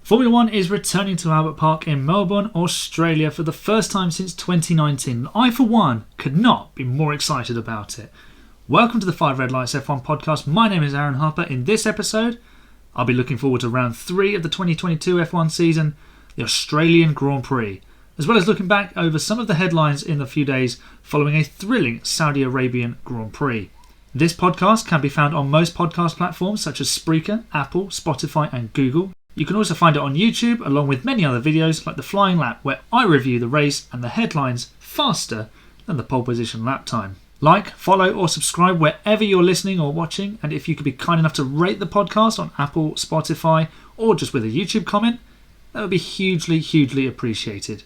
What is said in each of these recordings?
Formula 1 is returning to Albert Park in Melbourne, Australia for the first time since 2019. I, for one, could not be more excited about it. Welcome to the 5 Red Lights F1 podcast. My name is Aaron Harper. In this episode, I'll be looking forward to round 3 of the 2022 F1 season, the Australian Grand Prix, as well as looking back over some of the headlines in the few days following a thrilling Saudi Arabian Grand Prix. This podcast can be found on most podcast platforms such as Spreaker, Apple, Spotify and Google. You can also find it on YouTube along with many other videos like the Flying Lap, where I review the race and the headlines faster than the pole position lap time. Like, follow or subscribe wherever you're listening or watching, and if you could be kind enough to rate the podcast on Apple, Spotify or just with a YouTube comment, that would be hugely appreciated.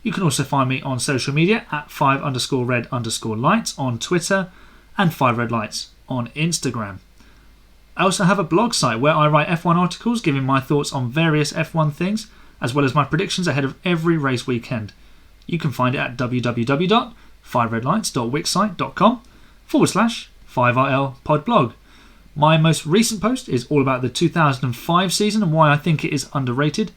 You can also find me on social media at 5_red_lights on Twitter and 5 Red Lights on Instagram. I also have a blog site where I write F1 articles giving my thoughts on various F1 things, as well as my predictions ahead of every race weekend. You can find it at www.5redlights.wixsite.com/5RL podblog. My most recent post is all about the 2005 season and why I think it is underrated.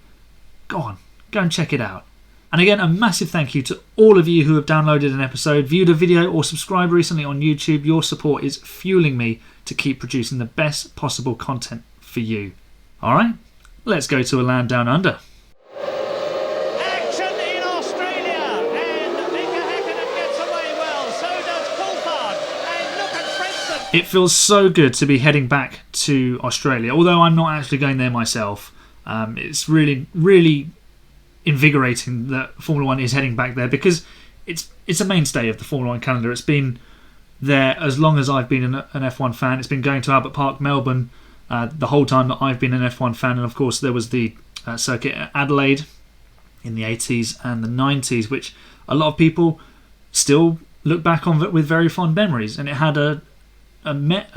Go and check it out. And again, a massive thank you to all of you who have downloaded an episode, viewed a video or subscribed recently on YouTube. Your support is fueling me to keep producing the best possible content for you. Alright, let's go to a land down under. Action in Australia, and Mika Häkkinen gets away well, so does Coulthard, and look at Frentzen. It feels so good to be heading back to Australia, although I'm not actually going there myself. It's really invigorating that Formula 1 is heading back there, because it's a mainstay of the Formula 1 calendar. It's been there as long as I've been an F1 fan. It's been going to Albert Park, Melbourne, the whole time that I've been an F1 fan. And of course there was the circuit at Adelaide in the 80s and the 90s, which a lot of people still look back on with very fond memories. And it had a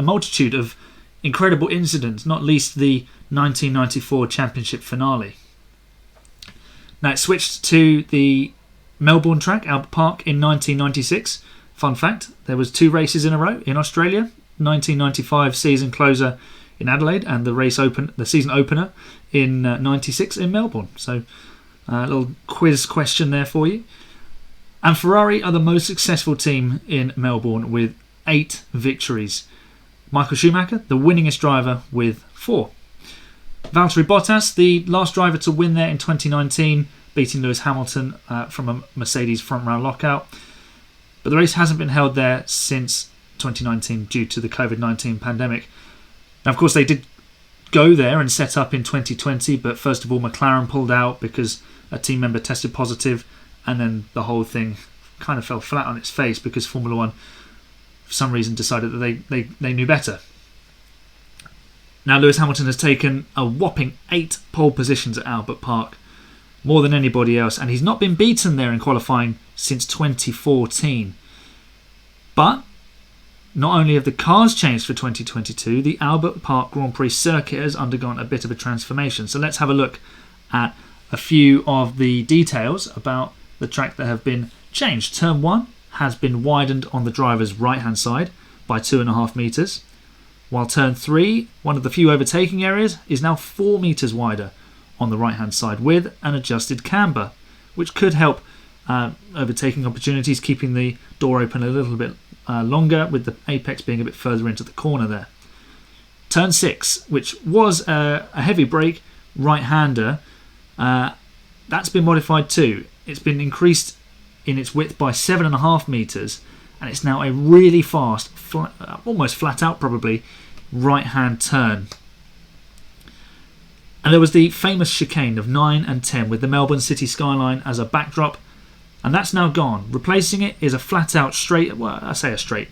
multitude of incredible incidents, not least the 1994 championship finale. Now it switched to the Melbourne track, Albert Park, in 1996. Fun fact, there was 2 races in a row in Australia. 1995 season closer in Adelaide and the season opener in 96 in Melbourne. So a little quiz question there for you. And Ferrari are the most successful team in Melbourne with 8 victories. Michael Schumacher, the winningest driver, with 4. Valtteri Bottas, the last driver to win there in 2019, beating Lewis Hamilton from a Mercedes front row lockout. But the race hasn't been held there since 2019 due to the COVID-19 pandemic. Now, of course, they did go there and set up in 2020, but first of all, McLaren pulled out because a team member tested positive, and then the whole thing kind of fell flat on its face because Formula 1, for some reason, decided that they knew better. Now, Lewis Hamilton has taken a whopping 8 pole positions at Albert Park, more than anybody else, and he's not been beaten there in qualifying since 2014. But not only have the cars changed for 2022, the Albert Park Grand Prix circuit has undergone a bit of a transformation. So let's have a look at a few of the details about the track that have been changed. Turn 1 has been widened on the driver's right hand side by 2.5 metres, while turn 3, one of the few overtaking areas, is now 4 metres wider on the right hand side with an adjusted camber, which could help overtaking opportunities, keeping the door open a little bit longer, with the apex being a bit further into the corner there. Turn 6, which was a heavy brake right-hander, that's been modified too. It's been increased in its width by 7.5 metres, and it's now a really fast, almost flat out probably, right-hand turn. And there was the famous chicane of 9 and 10 with the Melbourne city skyline as a backdrop, and that's now gone. Replacing it is a flat-out straight. Well, I say a straight.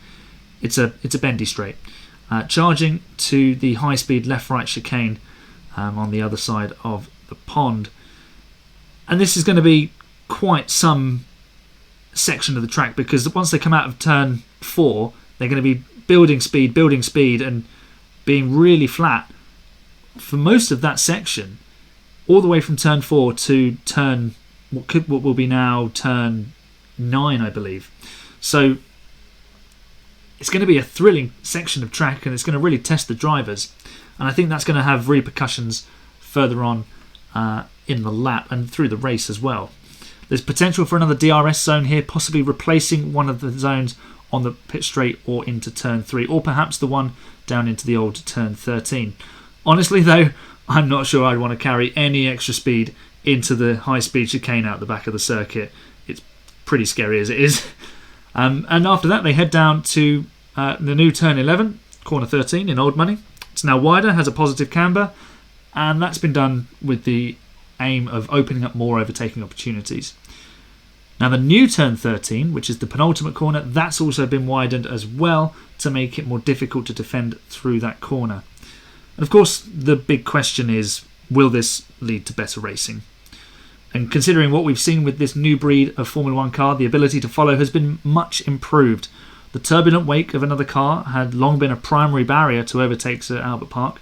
It's a bendy straight, charging to the high-speed left-right chicane on the other side of the pond. And this is going to be quite some section of the track, because once they come out of turn 4, they're going to be building speed, and being really flat for most of that section, all the way from turn 4 to turn what will be now turn 9, I believe. So it's going to be a thrilling section of track, and it's going to really test the drivers, and I think that's going to have repercussions further on in the lap and through the race as well. There's potential for another DRS zone here, possibly replacing one of the zones on the pit straight or into turn 3, or perhaps the one down into the old turn 13. Honestly though, I'm not sure I'd want to carry any extra speed into the high-speed chicane out the back of the circuit. It's pretty scary as it is. And after that they head down to the new turn 11, corner 13 in old money. It's now wider, has a positive camber, and that's been done with the aim of opening up more overtaking opportunities. Now the new turn 13, which is the penultimate corner, that's also been widened as well to make it more difficult to defend through that corner. And of course the big question is, will this lead to better racing? And considering what we've seen with this new breed of Formula 1 car, the ability to follow has been much improved. The turbulent wake of another car had long been a primary barrier to overtakes at Albert Park,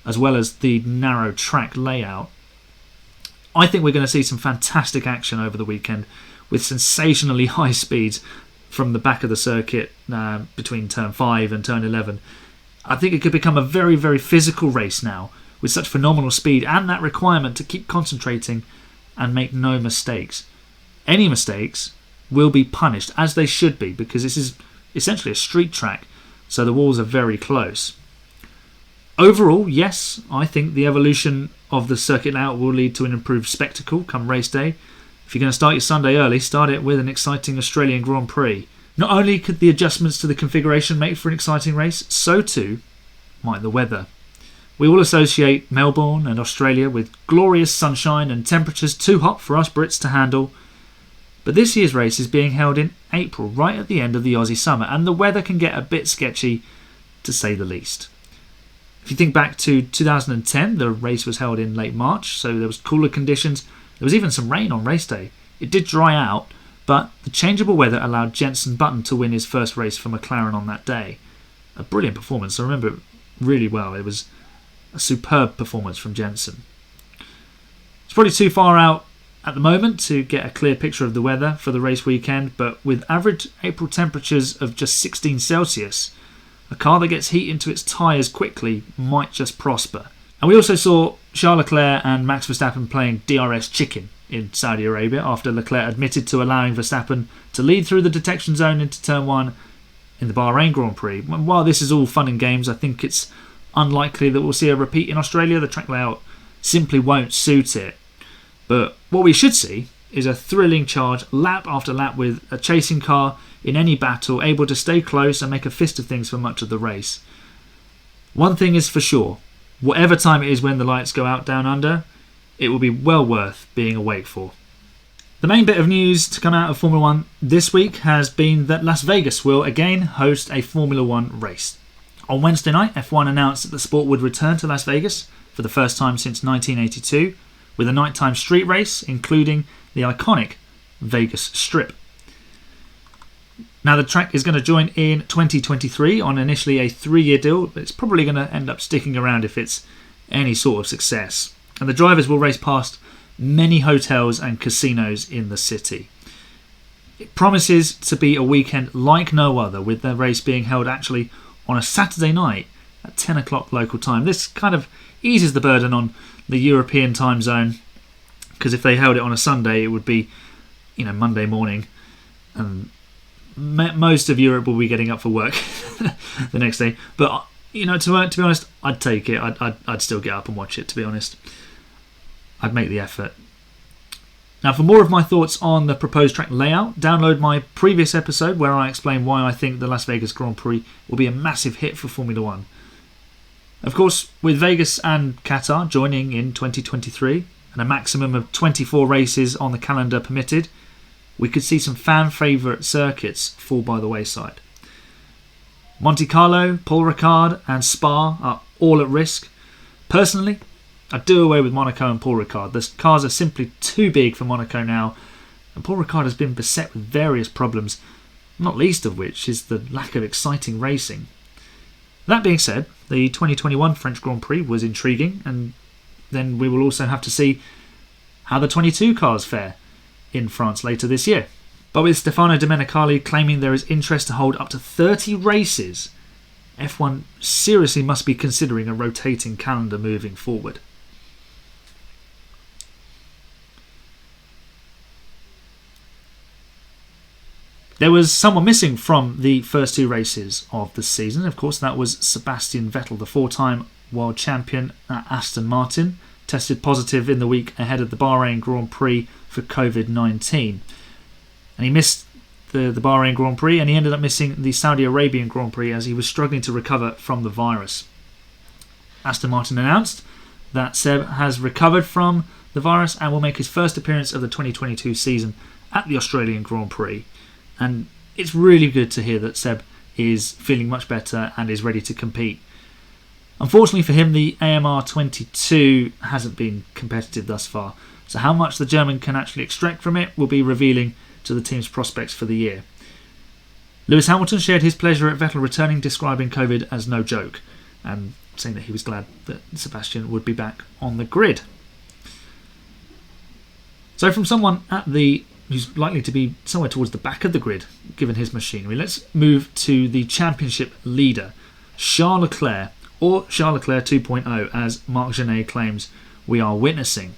as well as the narrow track layout. I think we're going to see some fantastic action over the weekend, with sensationally high speeds from the back of the circuit between turn 5 and turn 11. I think it could become a very, very physical race now, with such phenomenal speed and that requirement to keep concentrating and make no mistakes. Any mistakes will be punished, as they should be, because this is essentially a street track, so the walls are very close. Overall, yes, I think the evolution of the circuit layout will lead to an improved spectacle come race day. If you're going to start your Sunday early, start it with an exciting Australian Grand Prix. Not only could the adjustments to the configuration make for an exciting race, so too might the weather. We all associate Melbourne and Australia with glorious sunshine and temperatures too hot for us Brits to handle. But this year's race is being held in April, right at the end of the Aussie summer, and the weather can get a bit sketchy, to say the least. If you think back to 2010, the race was held in late March, so there was cooler conditions. There was even some rain on race day. It did dry out, but the changeable weather allowed Jenson Button to win his first race for McLaren on that day. A brilliant performance. I remember it really well. It was a superb performance from Jenson. It's probably too far out at the moment to get a clear picture of the weather for the race weekend, but with average April temperatures of just 16 Celsius, a car that gets heat into its tyres quickly might just prosper. And we also saw Charles Leclerc and Max Verstappen playing DRS chicken in Saudi Arabia after Leclerc admitted to allowing Verstappen to lead through the detection zone into turn 1 in the Bahrain Grand Prix. While this is all fun and games, I think it's unlikely that we'll see a repeat in Australia. The track layout simply won't suit it. But what we should see is a thrilling charge lap after lap with a chasing car in any battle able to stay close and make a fist of things for much of the race. One thing is for sure, whatever time it is when the lights go out down under, it will be well worth being awake for. The main bit of news to come out of Formula 1 this week has been that Las Vegas will again host a Formula 1 race. On Wednesday night, F1 announced that the sport would return to Las Vegas for the first time since 1982, with a nighttime street race, including the iconic Vegas Strip. Now the track is going to join in 2023 on initially a 3-year deal, but it's probably going to end up sticking around if it's any sort of success. And the drivers will race past many hotels and casinos in the city. It promises to be a weekend like no other, with the race being held actually on a Saturday night at 10 o'clock local time. This kind of eases the burden on the European time zone, because if they held it on a Sunday it would be, Monday morning, and most of Europe will be getting up for work the next day. But to be honest, I'd take it. I'd still get up and watch it, to be honest. I'd make the effort. Now, for more of my thoughts on the proposed track layout, download my previous episode where I explain why I think the Las Vegas Grand Prix will be a massive hit for Formula 1. Of course, with Vegas and Qatar joining in 2023 and a maximum of 24 races on the calendar permitted, we could see some fan favourite circuits fall by the wayside. Monte Carlo, Paul Ricard and Spa are all at risk. Personally, I'd do away with Monaco and Paul Ricard. The cars are simply too big for Monaco now, and Paul Ricard has been beset with various problems, not least of which is the lack of exciting racing. That being said, the 2021 French Grand Prix was intriguing, and then we will also have to see how the 22 cars fare in France later this year. But with Stefano Domenicali claiming there is interest to hold up to 30 races, F1 seriously must be considering a rotating calendar moving forward. There was someone missing from the first two races of the season. Of course, that was Sebastian Vettel, the four-time world champion at Aston Martin, tested positive in the week ahead of the Bahrain Grand Prix for COVID-19. And he missed the Bahrain Grand Prix, and he ended up missing the Saudi Arabian Grand Prix as he was struggling to recover from the virus. Aston Martin announced that Seb has recovered from the virus and will make his first appearance of the 2022 season at the Australian Grand Prix. And it's really good to hear that Seb is feeling much better and is ready to compete. Unfortunately for him, the AMR 22 hasn't been competitive thus far, so how much the German can actually extract from it will be revealing to the team's prospects for the year. Lewis Hamilton shared his pleasure at Vettel returning, describing COVID as no joke, and saying that he was glad that Sebastian would be back on the grid. So from someone who's likely to be somewhere towards the back of the grid, given his machinery, let's move to the championship leader, Charles Leclerc, or Charles Leclerc 2.0, as Marc Genet claims we are witnessing.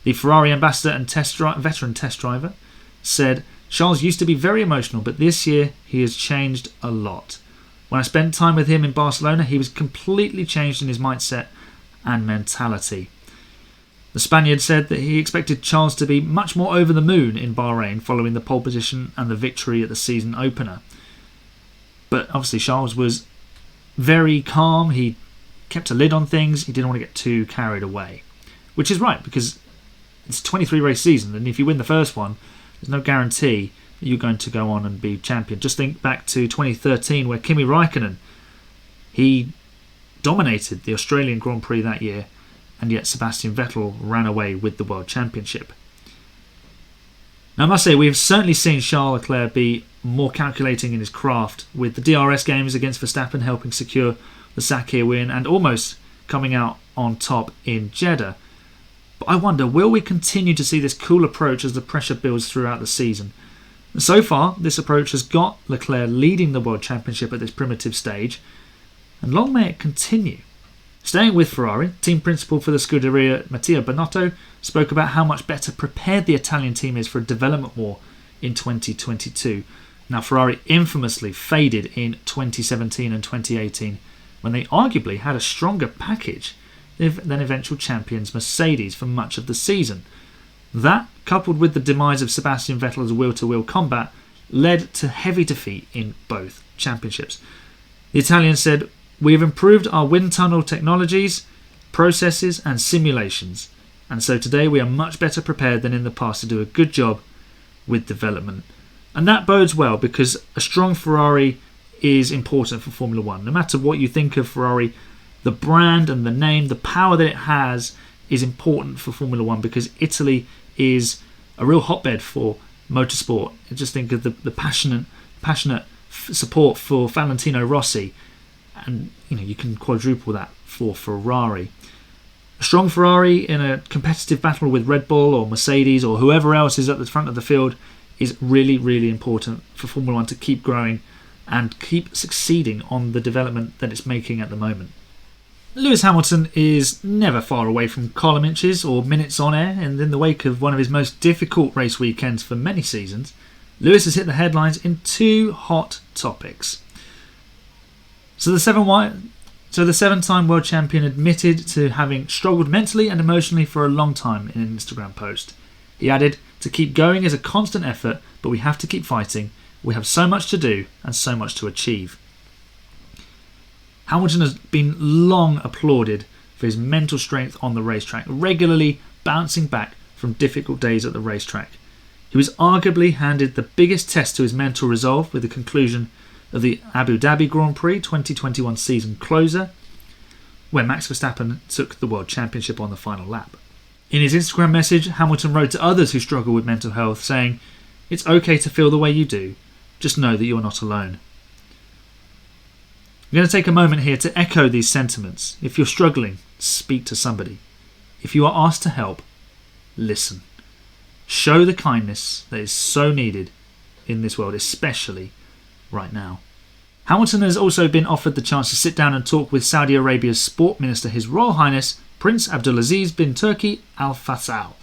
The Ferrari ambassador and veteran test driver said, "Charles used to be very emotional, but this year he has changed a lot. When I spent time with him in Barcelona, he was completely changed in his mindset and mentality." The Spaniard said that he expected Charles to be much more over the moon in Bahrain following the pole position and the victory at the season opener. But obviously Charles was very calm, he kept a lid on things, he didn't want to get too carried away. Which is right, because it's a 23 race season, and if you win the first one, there's no guarantee that you're going to go on and be champion. Just think back to 2013 where Kimi Raikkonen, he dominated the Australian Grand Prix that year, and yet Sebastian Vettel ran away with the World Championship. Now I must say, we have certainly seen Charles Leclerc be more calculating in his craft, with the DRS games against Verstappen helping secure the Sakir win and almost coming out on top in Jeddah. But I wonder, will we continue to see this cool approach as the pressure builds throughout the season? And so far, this approach has got Leclerc leading the World Championship at this primitive stage, and long may it continue. Staying with Ferrari, team principal for the Scuderia, Mattia Binotto, spoke about how much better prepared the Italian team is for a development war in 2022. Now, Ferrari infamously faded in 2017 and 2018 when they arguably had a stronger package than eventual champions Mercedes for much of the season. That, coupled with the demise of Sebastian Vettel's wheel-to-wheel combat, led to heavy defeat in both championships. The Italian said, "We have improved our wind tunnel technologies, processes and simulations, and so today we are much better prepared than in the past to do a good job with development." And that bodes well, because a strong Ferrari is important for Formula One. No matter what you think of Ferrari, the brand and the name, the power that it has is important for Formula One, because Italy is a real hotbed for motorsport. Just think of the passionate support for Valentino Rossi, and you can quadruple that for Ferrari. A strong Ferrari in a competitive battle with Red Bull or Mercedes or whoever else is at the front of the field is really, really important for Formula One to keep growing and keep succeeding on the development that it's making at the moment. Lewis Hamilton is never far away from column inches or minutes on air, and in the wake of one of his most difficult race weekends for many seasons, Lewis has hit the headlines in two hot topics. So the seven-time world champion admitted to having struggled mentally and emotionally for a long time in an Instagram post. He added, "To keep going is a constant effort, but we have to keep fighting. We have so much to do and so much to achieve." Hamilton has been long applauded for his mental strength on the racetrack, regularly bouncing back from difficult days at the racetrack. He was arguably handed the biggest test to his mental resolve with the conclusion of the Abu Dhabi Grand Prix 2021 season closer, where Max Verstappen took the World Championship on the final lap. In his Instagram message, Hamilton wrote to others who struggle with mental health, saying, "It's okay to feel the way you do. Just know that you are not alone." I'm going to take a moment here to echo these sentiments. If you're struggling, speak to somebody. If you are asked to help, listen. Show the kindness that is so needed in this world, especially right now. Hamilton has also been offered the chance to sit down and talk with Saudi Arabia's Sport Minister, His Royal Highness Prince Abdulaziz bin Turki Al Faisal,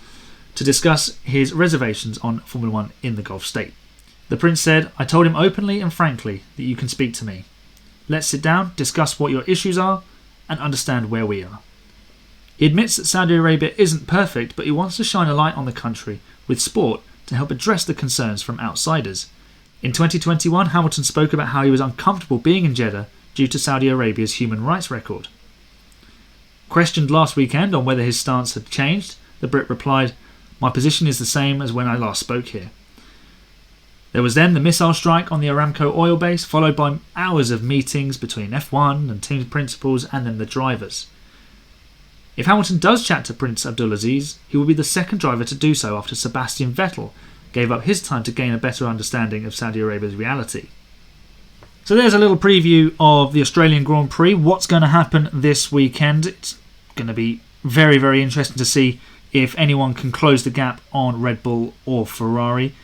to discuss his reservations on Formula One in the Gulf state. The Prince said, "I told him openly and frankly that you can speak to me. Let's sit down, discuss what your issues are, and understand where we are." He admits that Saudi Arabia isn't perfect, but he wants to shine a light on the country with sport to help address the concerns from outsiders. In 2021, Hamilton spoke about how he was uncomfortable being in Jeddah due to Saudi Arabia's human rights record. Questioned last weekend on whether his stance had changed, the Brit replied, "My position is the same as when I last spoke here." There was then the missile strike on the Aramco oil base, followed by hours of meetings between F1 and team principals and then the drivers. If Hamilton does chat to Prince Abdulaziz, he will be the second driver to do so after Sebastian Vettel gave up his time to gain a better understanding of Saudi Arabia's reality. So there's a little preview of the Australian Grand Prix. What's going to happen this weekend? It's going to be very, very interesting to see if anyone can close the gap on Red Bull or Ferrari.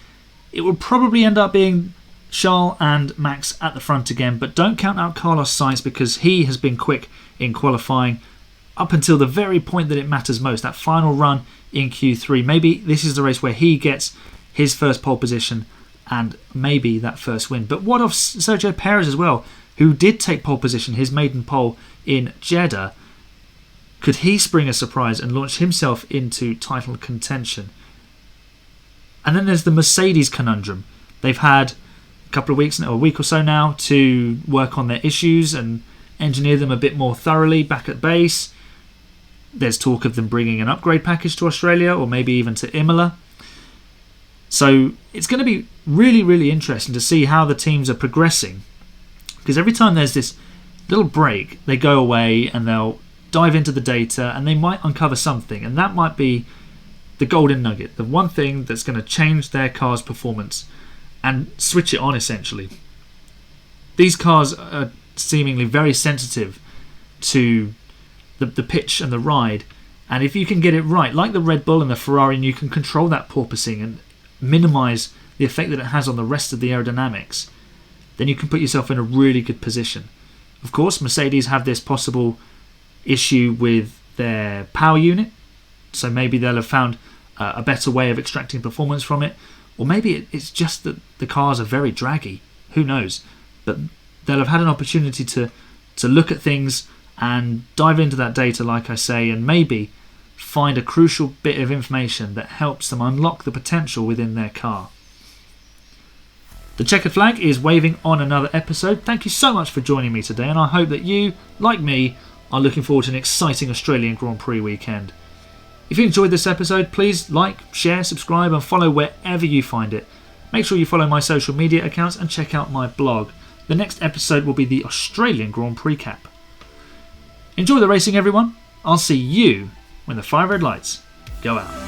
It will probably end up being Charles and Max at the front again, but don't count out Carlos Sainz because he has been quick in qualifying up until the very point that it matters most, that final run in Q3. Maybe this is the race where he gets his first pole position and maybe that first win. But what of Sergio Perez as well, who did take pole position, his maiden pole in Jeddah? Could he spring a surprise and launch himself into title contention? And then there's the Mercedes conundrum. They've had a couple of weeks, or a week or so now, to work on their issues and engineer them a bit more thoroughly back at base. There's talk of them bringing an upgrade package to Australia or maybe even to Imola. So it's going to be really, really interesting to see how the teams are progressing. Because every time there's this little break, they go away and they'll dive into the data and they might uncover something. And that might be the golden nugget, the one thing that's going to change their car's performance and switch it on essentially. These cars are seemingly very sensitive to the pitch and the ride, and if you can get it right, like the Red Bull and the Ferrari, and you can control that porpoising and minimise the effect that it has on the rest of the aerodynamics, then you can put yourself in a really good position. Of course, Mercedes have this possible issue with their power unit, so maybe they'll have found a better way of extracting performance from it, or maybe it's just that the cars are very draggy, who knows, but they'll have had an opportunity to look at things and dive into that data, like I say, and maybe find a crucial bit of information that helps them unlock the potential within their car. The checkered flag is waving on another episode. Thank you so much for joining me today, and I hope that you, like me, are looking forward to an exciting Australian Grand Prix weekend. If you enjoyed this episode, please like, share, subscribe and follow wherever you find it. Make sure you follow my social media accounts and check out my blog. The next episode will be the Australian Grand Prix cap. Enjoy the racing, everyone. I'll see you when the 5 red lights go out.